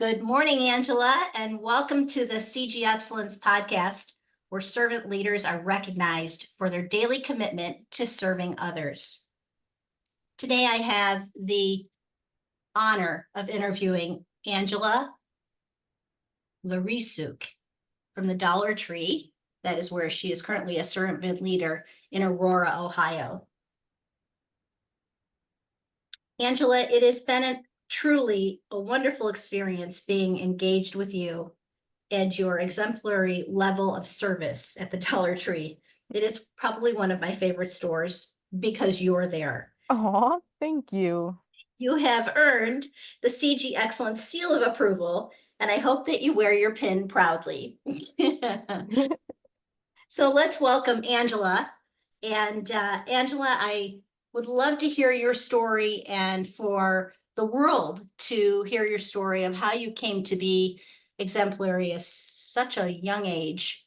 Good morning, Angela, and welcome to the CG Excellence podcast, where servant leaders are recognized for their daily commitment to serving others. Today, I have the honor of interviewing Angela Lavrisiuk from the Dollar Tree. That is where she is currently a servant leader in Aurora, Ohio. Angela, it has been truly a wonderful experience being engaged with you and your exemplary level of service at the Dollar Tree. It is probably one of my favorite stores because you're there. Aw, thank you. You have earned the CG Excellence seal of approval, and I hope that you wear your pin proudly. So let's welcome Angela. And Angela, I would love to hear your story and for the world to hear your story of how you came to be exemplary at such a young age.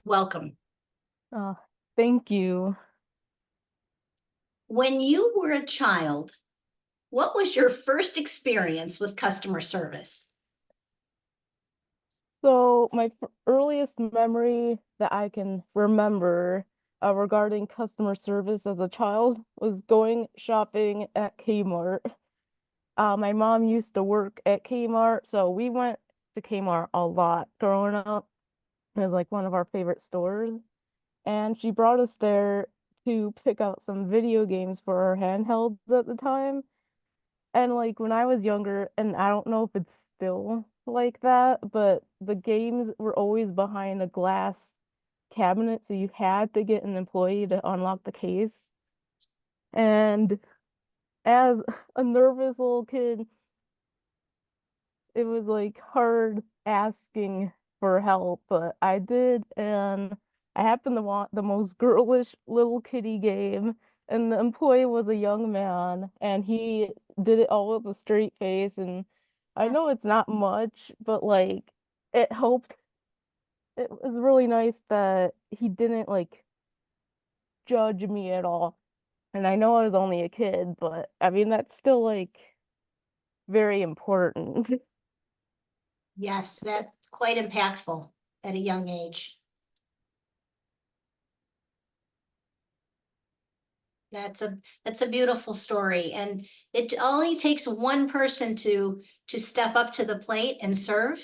Welcome. Oh, thank you. When you were a child, what was your first experience with customer service? So, my earliest memory that I can remember regarding customer service as a child was going shopping at Kmart. My mom used to work at Kmart, so we went to Kmart a lot growing up. It was like one of our favorite stores. And she brought us there to pick out some video games for our handhelds at the time. And like when I was younger, and I don't know if it's still like that, but the games were always behind a glass cabinet, so you had to get an employee to unlock the case. And as a nervous little kid, it was like hard asking for help, but I did, and I happened to want the most girlish little kitty game, and the employee was a young man, and he did it all with a straight face, and I know it's not much, but like it helped. It was really nice that he didn't like judge me at all. And I know I was only a kid, but I mean that's still like very important. Yes, that's quite impactful at a young age. That's a beautiful story, and it only takes one person to step up to the plate and serve,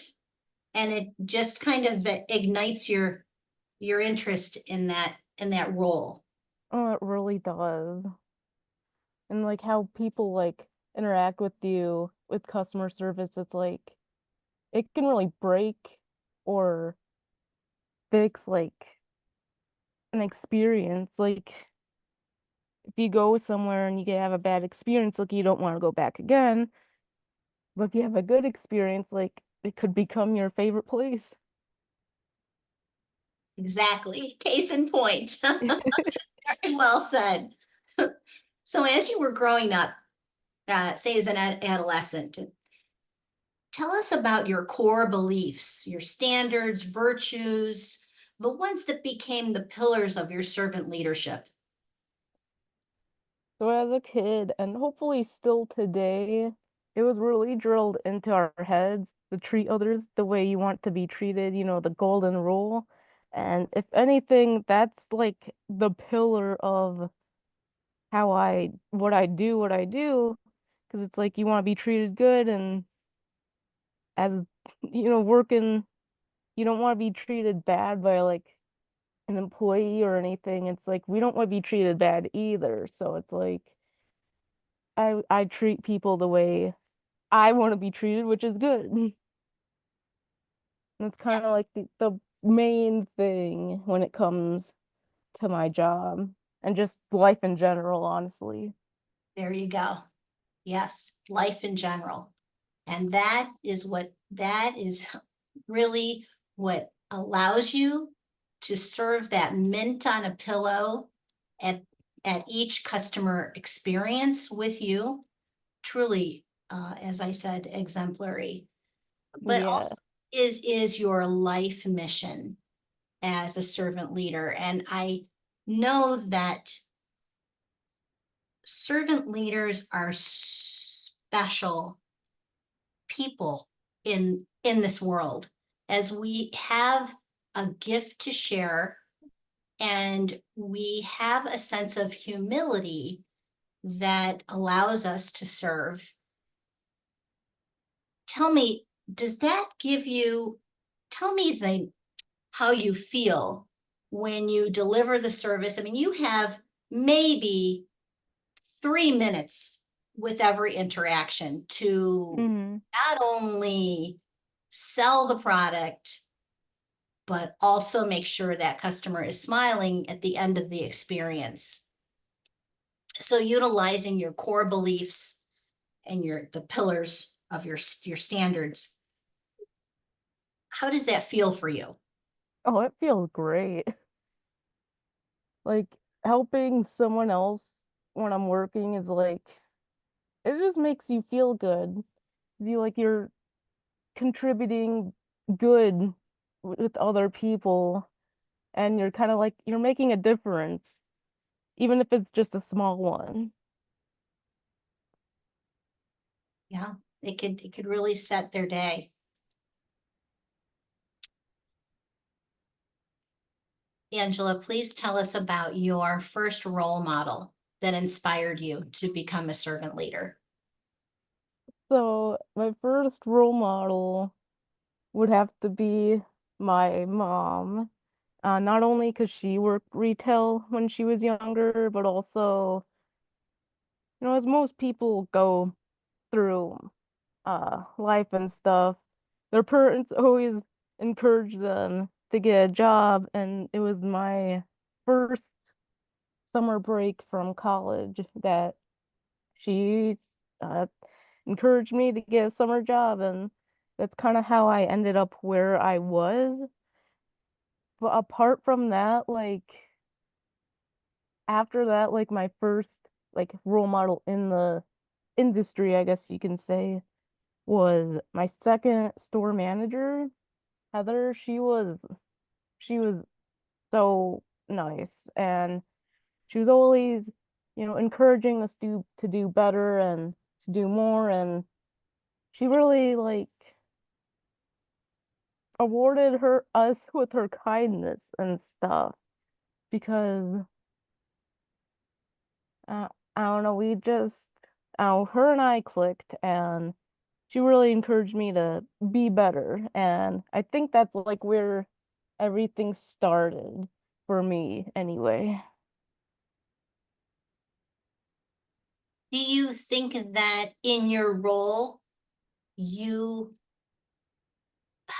and it just kind of ignites your interest in that role. Oh, it really does. And like how people like interact with you with customer service, it's like it can really break or fix like an experience. Like if you go somewhere and you have a bad experience, like you don't want to go back again. But if you have a good experience, like it could become your favorite place. Exactly. Case in point. Very well said. So as you were growing up, say as an adolescent, tell us about your core beliefs, your standards, virtues, the ones that became the pillars of your servant leadership. So as a kid, and hopefully still today, it was really drilled into our heads to treat others the way you want to be treated, the golden rule. And if anything, that's like the pillar of what I do, because it's like you want to be treated good and as, working, you don't want to be treated bad by like an employee or anything. It's like we don't want to be treated bad either. So it's like I treat people the way I want to be treated, which is good. And it's kind of like the main thing when it comes to my job and just life in general, honestly. There you go. Yes, life in general. And that is really what allows you to serve that mint on a pillow at each customer experience with you. Truly, as I said, exemplary. But Yeah. also is your life mission as a servant leader. And I know that servant leaders are special people in this world, as we have a gift to share and we have a sense of humility that allows us to serve. Tell me, does that give you, tell me how you feel when you deliver the service? I mean, you have maybe 3 minutes with every interaction to Hmm. not only sell the product, but also make sure that customer is smiling at the end of the experience. So utilizing your core beliefs and the pillars of your standards, how does that feel for you? Oh, it feels great. Like helping someone else when I'm working is like it just makes you feel good. You're contributing good with other people and you're kind of like you're making a difference even if it's just a small one. Yeah, it could really set their day. Angela, please tell us about your first role model that inspired you to become a servant leader. So my first role model would have to be my mom. Not only because she worked retail when she was younger, but also, as most people go through life and stuff, their parents always encourage them to get a job, and it was my first summer break from college that she uh, encouraged me to get a summer job, and that's kind of how I ended up where I was. But apart from that, like after that, like my first like role model in the industry, I guess you can say, was my second store manager, Heather. She was so nice and she was always, encouraging us to do better and to do more and she really like awarded her us with her kindness and stuff because uh, I don't know, her and I clicked and she really encouraged me to be better. And I think that's like where everything started for me anyway. Do you think that in your role, you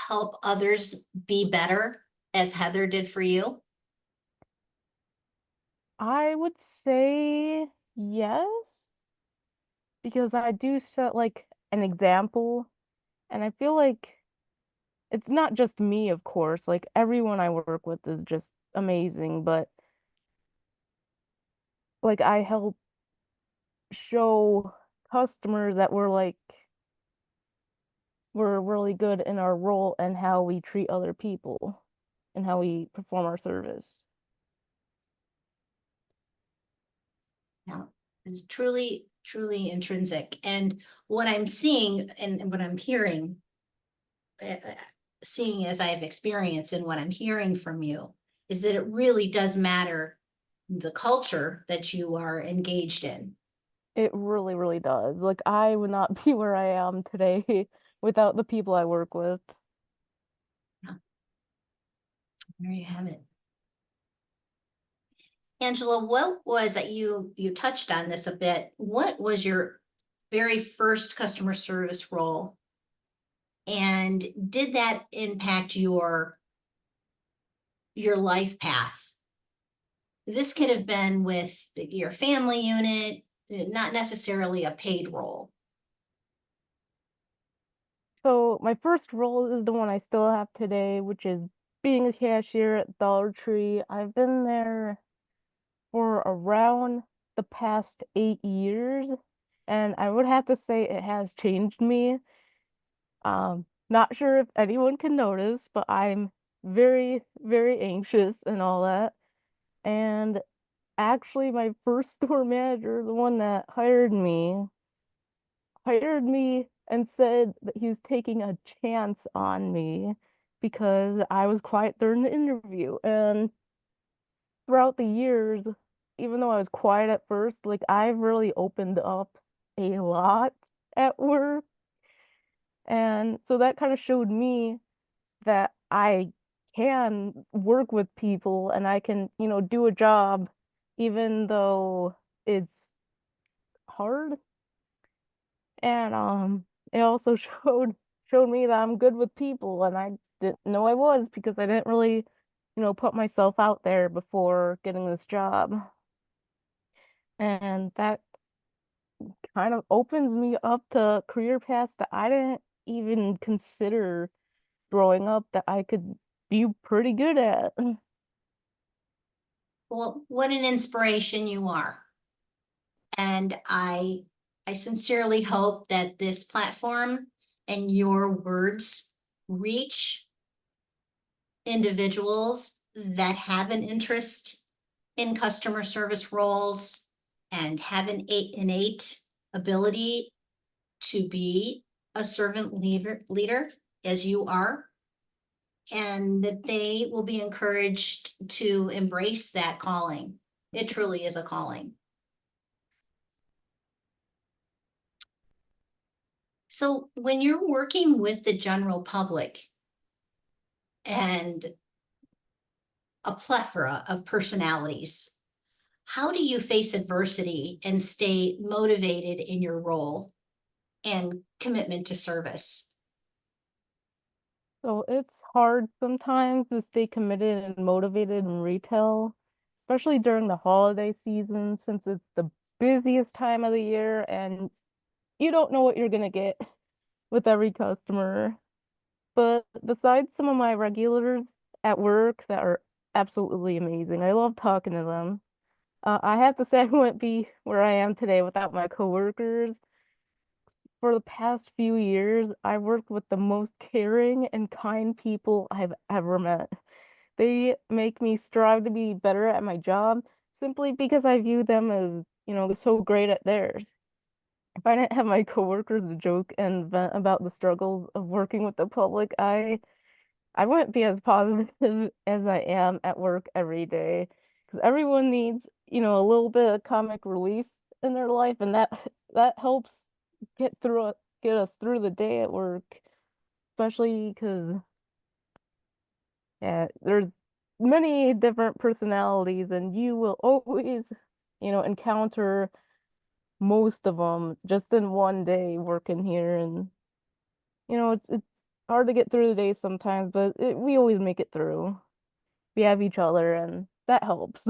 help others be better as Heather did for you? I would say yes, because I do set like an example, and I feel like it's not just me, of course, like everyone I work with is just amazing, but like I help show customers that we're really good in our role and how we treat other people and how we perform our service. Yeah, it's truly, truly intrinsic. And what I'm seeing and what I'm hearing, seeing as I've experienced and what I'm hearing from you, is that it really does matter the culture that you are engaged in. It really, really does. Like I would not be where I am today without the people I work with. Yeah, there you have it. Angela, what was that you touched on this a bit? What was your very first customer service role? And did that impact your life path? This could have been with your family unit, not necessarily a paid role. So my first role is the one I still have today, which is being a cashier at Dollar Tree. I've been there for around the past 8 years, and I would have to say it has changed me. Not sure if anyone can notice, but I'm very, very anxious and all that. And actually, my first store manager, the one that hired me and said that he was taking a chance on me because I was quiet during the interview. And throughout the years, even though I was quiet at first, like I've really opened up a lot at work. And so that kind of showed me that I can work with people and I can, do a job even though it's hard. And it also showed me that I'm good with people, and I didn't know I was because I didn't really, put myself out there before getting this job. And that kind of opens me up to career paths that I didn't even consider growing up that I could be pretty good at. Well, what an inspiration you are. And I sincerely hope that this platform and your words reach individuals that have an interest in customer service roles and have an innate ability to be a servant leader as you are, and that they will be encouraged to embrace that calling. It truly is a calling. So when you're working with the general public and a plethora of personalities, how do you face adversity and stay motivated in your role and commitment to service? So it's hard sometimes to stay committed and motivated in retail, especially during the holiday season, since it's the busiest time of the year and you don't know what you're gonna get with every customer. But besides some of my regulars at work that are absolutely amazing, I love talking to them. I have to say I wouldn't be where I am today without my coworkers. For the past few years, I've worked with the most caring and kind people I've ever met. They make me strive to be better at my job simply because I view them as, so great at theirs. If I didn't have my coworkers to joke and vent about the struggles of working with the public, I wouldn't be as positive as I am at work every day. Because everyone needs, a little bit of comic relief in their life, and that helps get us through the day at work, especially because yeah, there's many different personalities, and you will always, encounter most of them just in one day working here, and it's hard to get through the day sometimes, but we always make it through. We have each other, and that helps.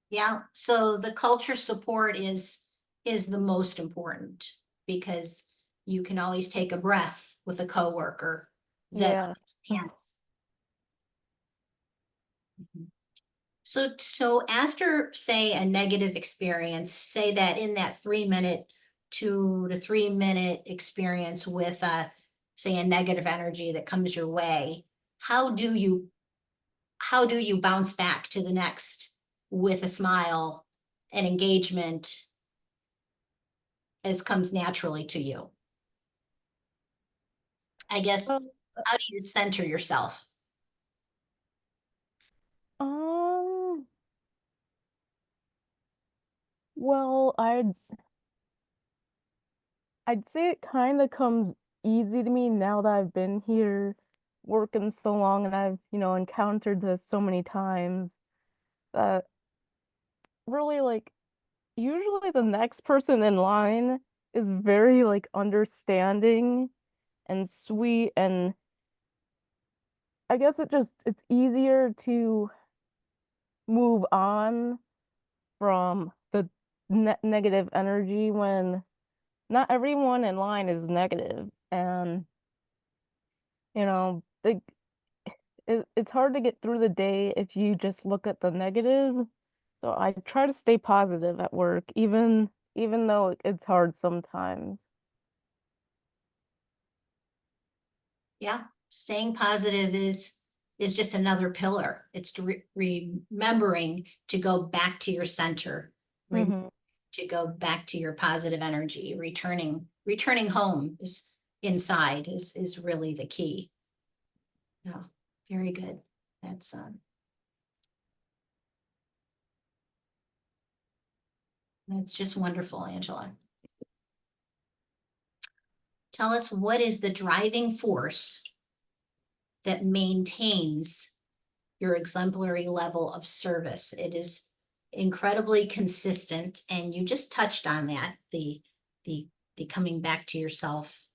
Yeah, so the culture support is the most important, because you can always take a breath with a coworker that Yeah. understands. So after, say, a negative experience, say that in that 3 minute, 2 to 3 minute experience with say a negative energy that comes your way, how do you bounce back to the next with a smile and engagement as comes naturally to you? I guess, Um, how do you center yourself? um, well, I'd say it kind of comes easy to me now that I've been here working so long and I've, encountered this so many times that really like usually the next person in line is very like understanding and sweet, and I guess it's easier to move on from the negative energy when not everyone in line is negative. And like it's hard to get through the day if you just look at the negatives. So I try to stay positive at work, even though it's hard sometimes. Yeah, staying positive is just another pillar. It's to remembering to go back to your center, Hmm. to go back to your positive energy, returning returning home is inside is really the key. Yeah, very good. That's just wonderful, Angela. Tell us, what is the driving force that maintains your exemplary level of service? It is incredibly consistent, and you just touched on that, the coming back to yourself,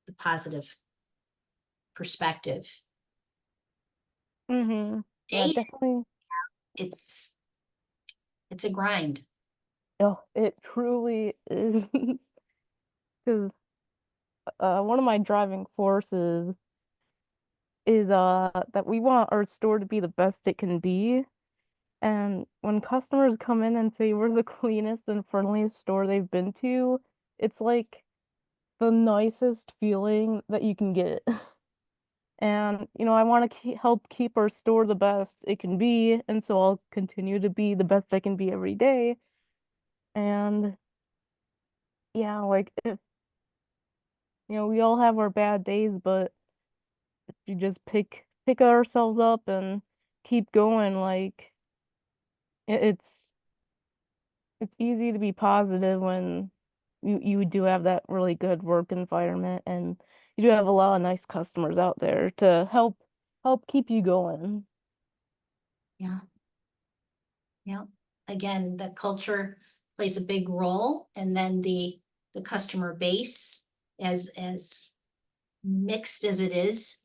the positive perspective. Mm-hmm. Yeah, Date, definitely. it's it's a grind. Oh, it truly is. Because one of my driving forces is that we want our store to be the best it can be. And when customers come in and say we're the cleanest and friendliest store they've been to, it's like the nicest feeling that you can get. And, I want to help keep our store the best it can be. And so I'll continue to be the best I can be every day. And yeah, like if, we all have our bad days, but you just pick ourselves up and keep going. Like it's it's easy to be positive when you do have that really good work environment, and you do have a lot of nice customers out there to help keep you going. Yeah, yeah. Again, the culture plays a big role, and then the customer base, as mixed as it is,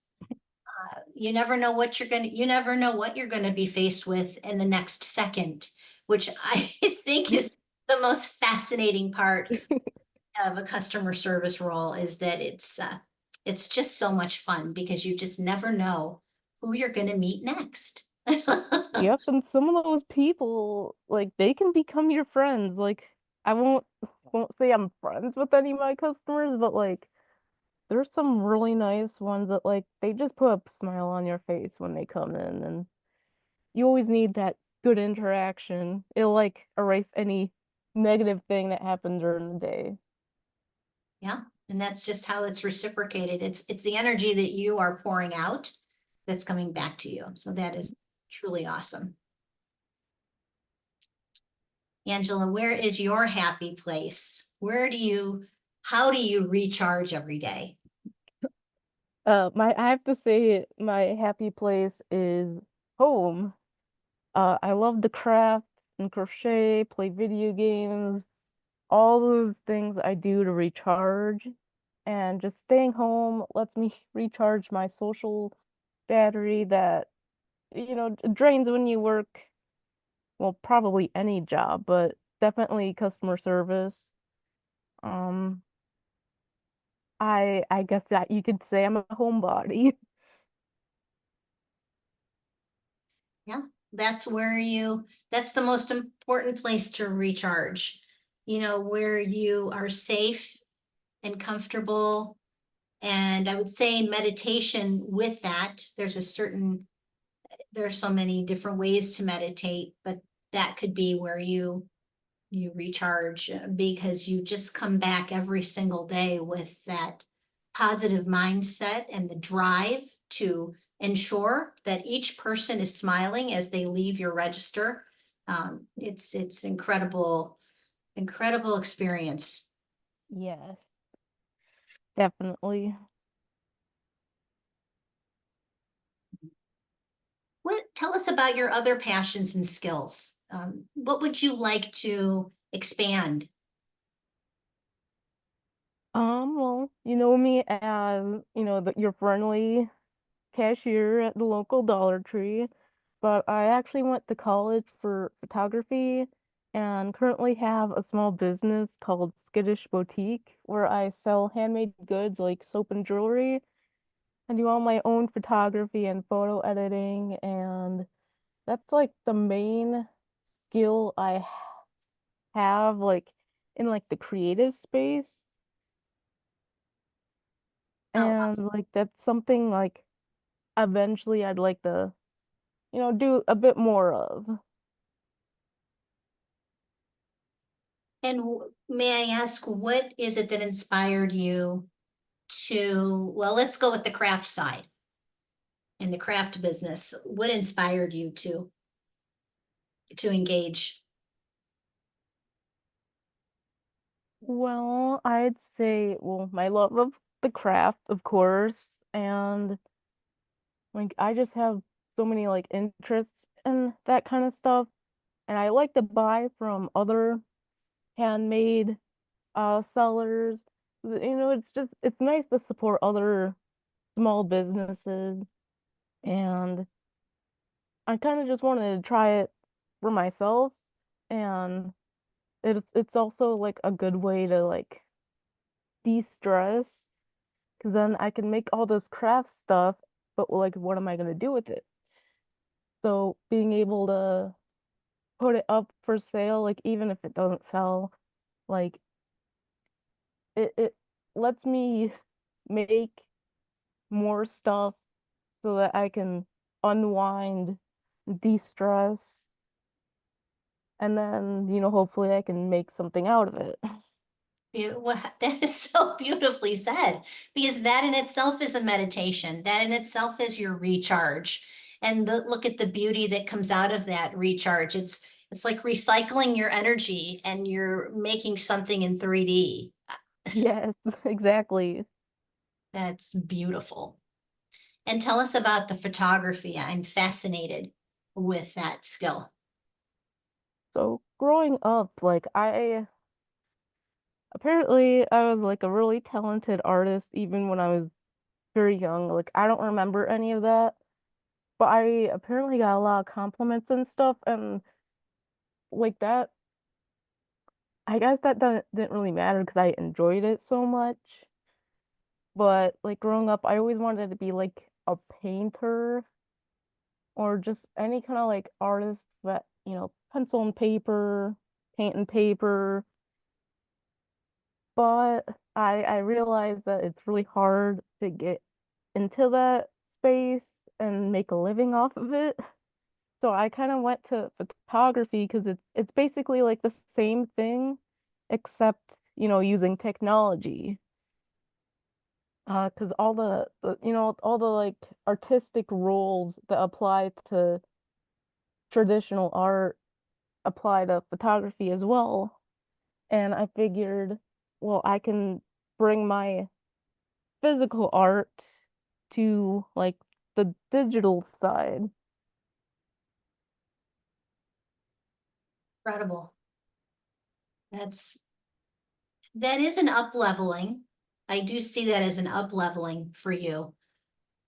you never know what you're gonna be faced with in the next second, which I think is the most fascinating part of a customer service role, is that it's just so much fun because you just never know who you're gonna meet next. Yep, and some of those people, like they can become your friends. Like I won't say I'm friends with any of my customers, but like there's some really nice ones that like they just put a smile on your face when they come in, and you always need that good interaction. It'll like erase any negative thing that happened during the day. Yeah, and that's just how it's reciprocated. It's the energy that you are pouring out that's coming back to you. So that is truly awesome. Angela, where is your happy place? How do you recharge every day? I have to say my happy place is home. I love to craft and crochet, play video games, all those things I do to recharge. And just staying home lets me recharge my social battery that, drains when you work, well, probably any job, but definitely customer service. Um, I guess that you could say I'm a homebody. Yeah, that's the most important place to recharge, where you are safe and comfortable. And I would say meditation with that, there's so many different ways to meditate, but that could be where you recharge, because you just come back every single day with that positive mindset and the drive to ensure that each person is smiling as they leave your register. It's an incredible experience. Yes, definitely. Tell us about your other passions and skills. What would you like to expand? Well, you know me as, your friendly cashier at the local Dollar Tree, but I actually went to college for photography and currently have a small business called Skittish Boutique where I sell handmade goods like soap and jewelry. I do all my own photography and photo editing, and that's like the main skill I have like in like the creative space. Oh, And like that's something like eventually I'd like to, do a bit more of. And may I ask, what is it that inspired you to, well, let's go with the craft side, in the craft business. What inspired you to engage? Well, I'd say, well, my love of the craft, of course, and like I just have so many like interests in that kind of stuff, and I like to buy from other handmade sellers. It's nice to support other small businesses, and I kind of just wanted to try it for myself, and it's also like a good way to like de-stress because then I can make all this craft stuff, but like what am I gonna do with it? So being able to put it up for sale, like even if it doesn't sell, like it lets me make more stuff so that I can unwind, de-stress, and then, hopefully I can make something out of it. Well, that is so beautifully said, because that in itself is a meditation. That in itself is your recharge. And look at the beauty that comes out of that recharge. It's like recycling your energy and you're making something in 3D. Yes, exactly. That's beautiful. And tell us about the photography. I'm fascinated with that skill. So growing up, like I was like a really talented artist even when I was very young. Like I don't remember any of that, but I apparently got a lot of compliments and stuff, and like that, I guess that didn't really matter because I enjoyed it so much. But like growing up, I always wanted to be like a painter or just any kind of like artist that, pencil and paper, paint and paper. But I realized that it's really hard to get into that space and make a living off of it. So I kind of went to photography because it's basically like the same thing, except, using technology. Because all the like artistic rules that apply to traditional art apply to photography as well. And I figured, well, I can bring my physical art to like the digital side. Incredible. That is an up leveling. I do see that as an up leveling for you,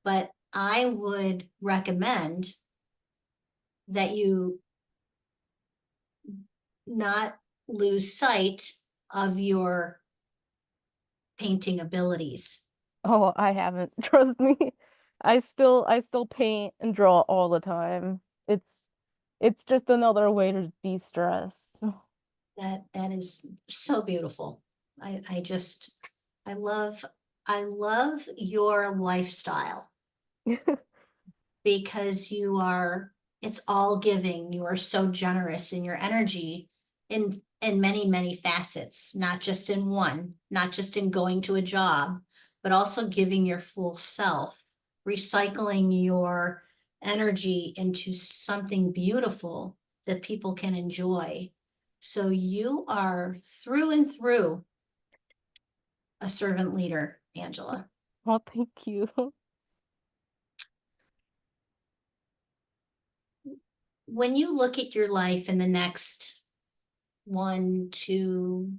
but I would recommend that you not lose sight of your painting abilities. Oh, I haven't. Trust me. I still paint and draw all the time. It's just another way to de-stress. That is so beautiful. I just I love I love your lifestyle because it's all giving. You are so generous in your energy in many, many facets, not just in one, not just in going to a job, but also giving your full self, recycling your energy into something beautiful that people can enjoy. So you are through and through a servant leader, Angela. Well, thank you. When you look at your life in the next 1 to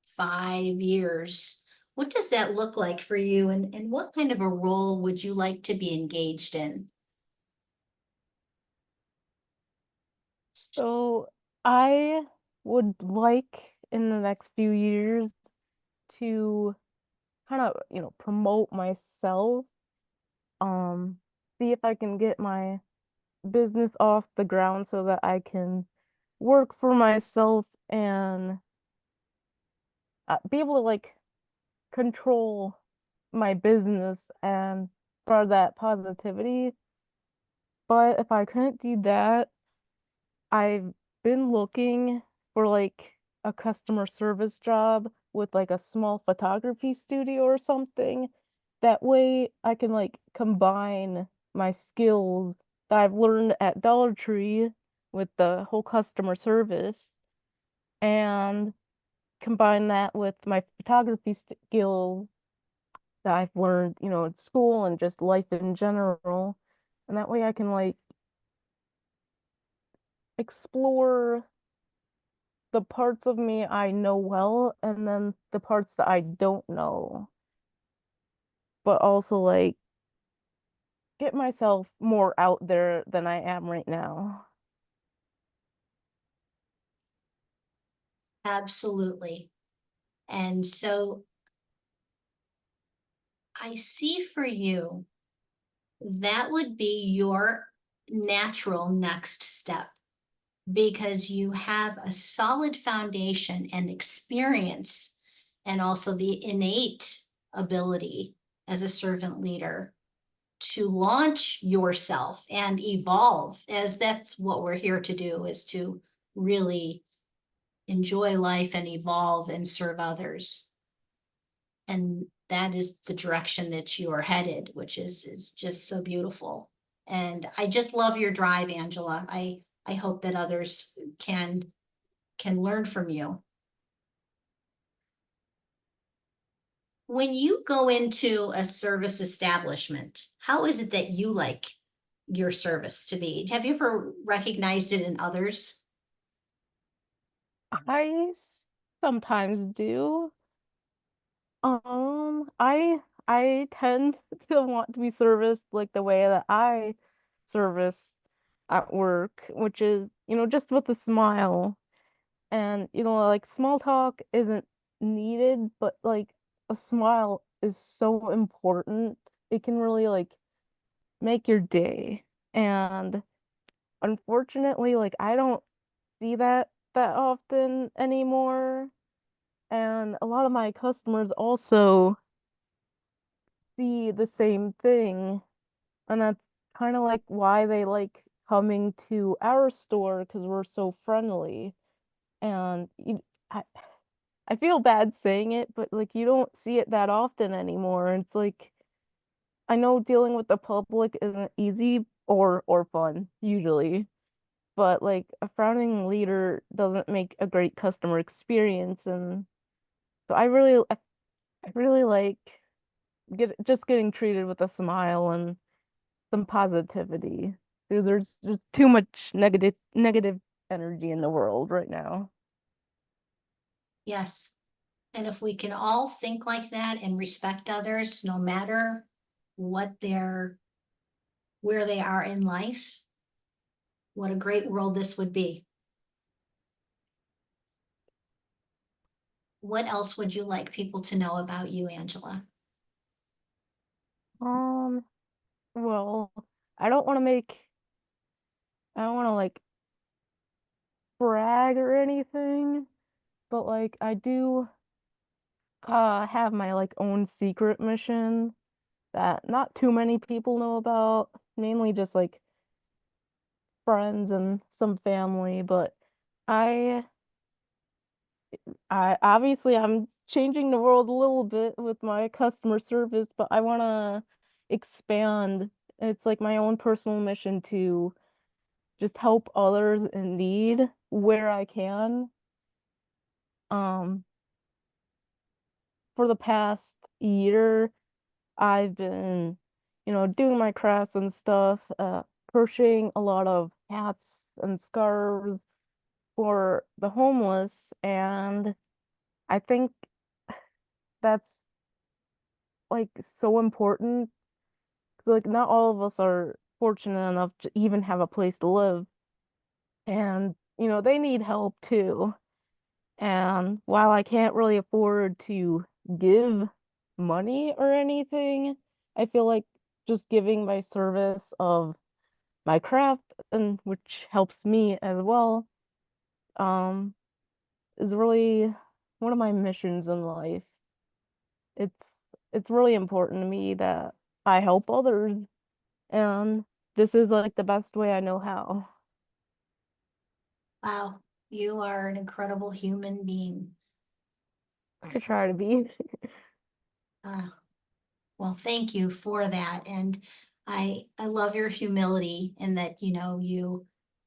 5 years, what does that look like for you? And what kind of a role would you like to be engaged in? So I would like in the next few years to kind of, promote myself, see if I can get my business off the ground so that I can work for myself and be able to like control my business and spread that positivity. But if I couldn't do that, I've been looking for like a customer service job with like a small photography studio or something. That way I can like combine my skills that I've learned at Dollar Tree with the whole customer service and combine that with my photography skills that I've learned, in school and just life in general. And that way I can like explore the parts of me I know well and then the parts that I don't know, but also like get myself more out there than I am right now. Absolutely. And so I see for you, that would be your natural next step because you have a solid foundation and experience and also the innate ability as a servant leader to launch yourself and evolve, as that's what we're here to do, is to really enjoy life and evolve and serve others. And that is the direction that you are headed, which is just so beautiful. And I just love your drive, Angela. I hope that others can learn from you. When you go into a service establishment, how is it that you like your service to be? Have you ever recognized it in others? I sometimes do. I tend to want to be serviced like the way that I service at work, which is, just with a smile. And, like small talk isn't needed, but like a smile is so important. It can really like make your day. And unfortunately, like I don't see that often anymore. And a lot of my customers also see the same thing. And that's kind of like why they like coming to our store because we're so friendly. And I, I feel bad saying it, but like you don't see it that often anymore. It's like I know dealing with the public isn't easy or fun usually, but like a frowning leader doesn't make a great customer experience, and so I really like getting treated with a smile and some positivity. There's just too much negative energy in the world right now. Yes. And if we can all think like that and respect others, no matter what their where they are in life, what a great world this would be. What else would you like people to know about you, Angela? Um, well, I don't want to make I don't want to like brag or anything, but like I do have my like own secret mission that not too many people know about, mainly just like friends and some family, but I I obviously I'm changing the world a little bit with my customer service, but I want to expand. It's like my own personal mission to just help others in need where I can. Um, for the past year, I've been, doing my crafts and stuff, crocheting a lot of hats and scarves for the homeless, and I think that's like so important. 'Cause, like not all of us are fortunate enough to even have a place to live, and they need help too. And while I can't really afford to give money or anything, I feel like just giving my service of my craft and which helps me as well, um, is really one of my missions in life. It's it's really important to me that I help others, and this is like the best way I know how. Wow. You are an incredible human being. I try to be. Uh, well, thank you for that. And I love your humility in that, you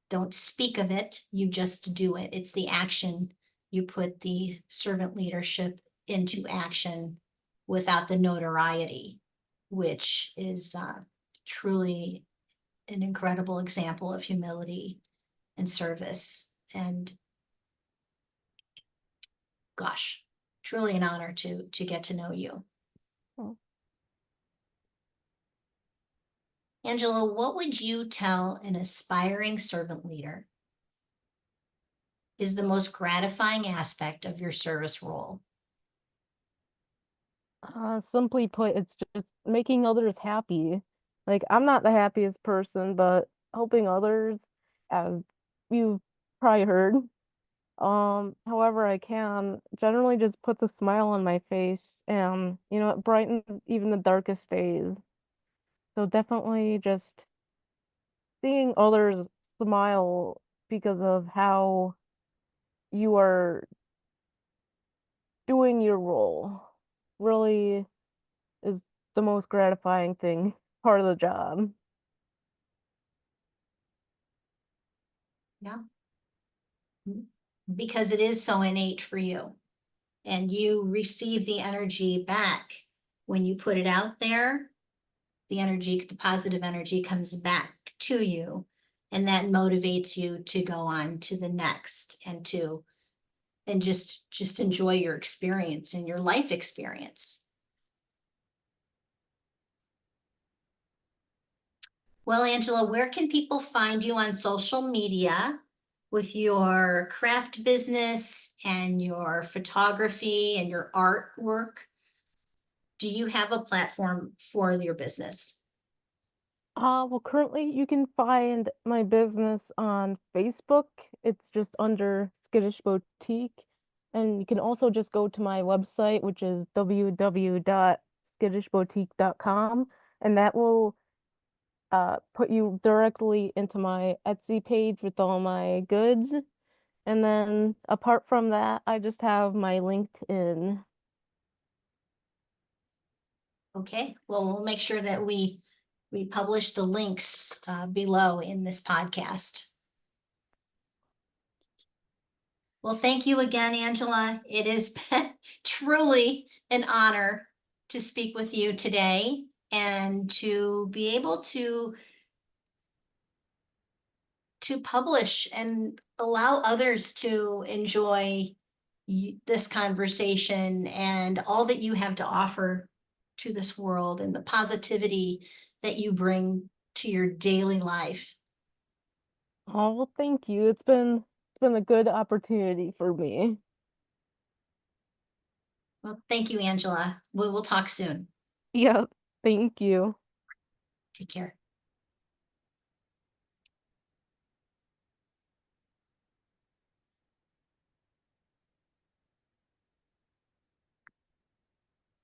don't speak of it, you just do it. It's the action. You put the servant leadership into action without the notoriety, which is truly an incredible example of humility and service. And gosh, truly an honor to get to know you. Oh. Angela, what would you tell an aspiring servant leader is the most gratifying aspect of your service role? Simply put, it's just making others happy. Like, I'm not the happiest person, but helping others, as you've probably heard, however I can, generally just puts a smile on my face and, it brightens even the darkest days. So definitely just seeing others smile because of how you are doing your role really is the most gratifying thing, part of the job. Yeah, because it is so innate for you and you receive the energy back when you put it out there. The positive energy comes back to you, and that motivates you to go on to the next and just enjoy your experience and your life experience. Well, Angela, where can people find you on social media with your craft business and your photography and your artwork? Do you have a platform for your business? Well, currently you can find my business on Facebook. It's just under Skittish Boutique. And you can also just go to my website, which is www.skittishboutique.com, and that will put you directly into my Etsy page with all my goods. And then apart from that, I just have my LinkedIn. Okay, well, we'll make sure that we publish the links below in this podcast. Well, thank you again, Angela. It has been truly an honor to speak with you today and to be able to publish and allow others to enjoy this conversation and all that you have to offer to this world and the positivity that you bring to your daily life. Oh, well, thank you. It's been a good opportunity for me. Well, thank you, Angela. We will talk soon. Yep. Thank you. Take care.